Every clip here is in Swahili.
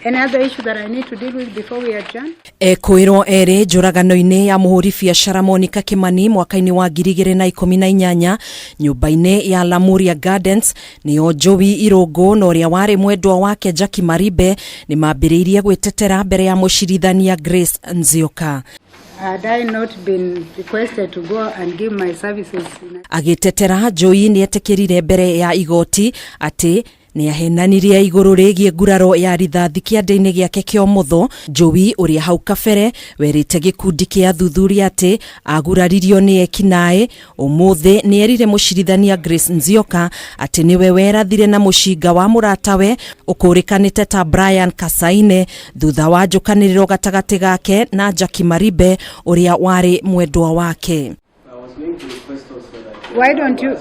Any other issue that I need to deal with before we adjourn? Kwĩrwo ere njũragano-inĩ ya mũhũri biacara Monica Kimani mwaka-inĩ wa 2018 nyũmba-inĩ ya LAMURIA Gardens nĩo Jowie Irũngũ na ũrĩa warĩ mwendwa wake Jacque Maribe nĩ mambĩrĩirie gwĩtetera mbere ya mũcirithania Grace Nzioka. Had I not been requested to go and give my services? Agĩtetera, Jowie nĩetĩkĩrire mbere ya igoti atĩ NIAHENANIRIE igũrũ rĩgiĩ nguraro ya rithathi kĩande-inĩ gĩake kĩa ũmotho. Jowie ũrĩa hau kabere werĩte gĩkundi kĩa thuthuria atĩ aguraririo nĩ ekinaĩ. Ũmũthĩ nĩerire mũcirithania Grace Nzioka atĩ nĩwe werathire na mũcinga wa mũratawe ũkũrĩkanĩte ta Brian Kasaine thutha wa njũkanĩrĩro gatagatĩ gake na Jacque Maribe ũrĩa warĩ mwendwa wake. Why don't you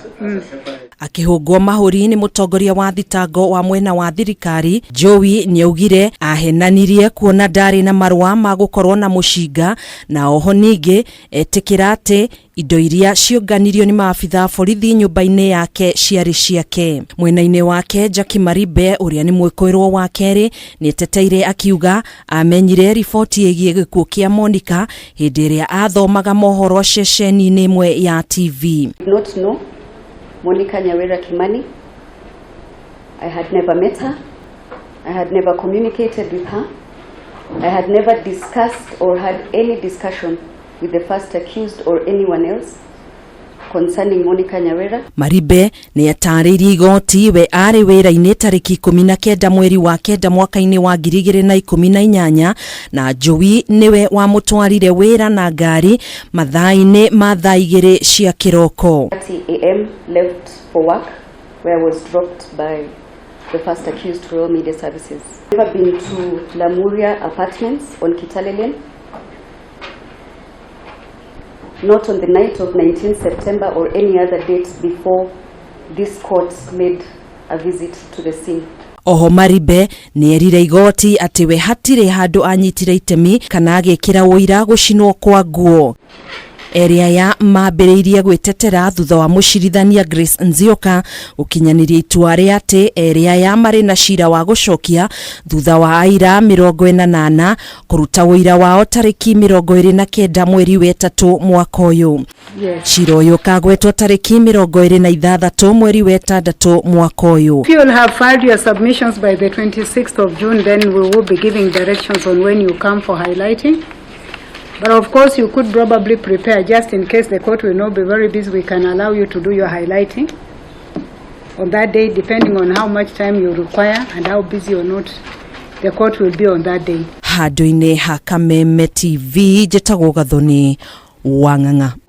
Akĩhũngwo mahũri nĩ mũtongoria wa thitango wa mwena wa thirikari, Jowie nĩaugire ahenanirie kuona ndarĩ na marũa ma gũkorwo na mũcinga, na oho ningĩ etĩkĩra atĩ indo iria ciũnganirio nĩ maabitha borithi nyũmba-inĩ yake ciarĩ ciake. Mwena-inĩ wake Jacque Maribe ũrĩa nĩ mwĩkũĩrwo wa kerĩ nĩeteteire akiuga amenyire riboti ĩgiĩ gĩkuũ kĩa Monica hĩndĩ ĩrĩa athomaga mohoro ceceni-inĩ ĩmwe ya TV. Not know Monica Nyawera Kimani. I had never met her. I had never communicated with her. I had never discussed or had any discussion with the first accused or anyone else concerning Monica Nyawera. Maribe nĩatarĩirie igoti we arĩ wĩra-inĩ tarĩki 19 mweri wa 9 mwaka-inĩ wa 2018 na Jowie nĩwe wamũtwarire wĩra na ngari mathaa-inĩ ma thaa 2 cia kĩroko. 30 a.m. left for work where I was dropped by the first accused Royal Media Services. Never been to LAMURIA apartments on Kitale Lane. Not on the night of 19 September or any other date before this court made a visit to the scene. Oho Maribe nĩerire igoti atĩ we hatirĩ handũ anyitire itemi kana agĩkĩra ũira gũcinwo kwa nguo. Area ya mambĩrĩirie gwĩtetera thutha wa mũcirithania Grace Nzioka gũkinyanĩria itua rĩa atĩ area ya marĩ na cira wa gũcokia thutha wa aira 48 kũruta ũira wao tarĩki 29 mweri wa 3 mwaka ũyũ. Cira ũyũ kagwetwo tarĩki 26 mweri wa 6 mwaka ũyũ. If you will have filed your submissions by the 26th of June, then we will be giving directions on when you come for highlighting. But of course, you could probably prepare just in case the court will not be very busy. We can allow you to do your highlighting on that day, depending on how much time you require and how busy or not the court will be on that day. Handũ-inĩ ha Kameme TV, Njĩtagwo Gathoni Wang'ang'a.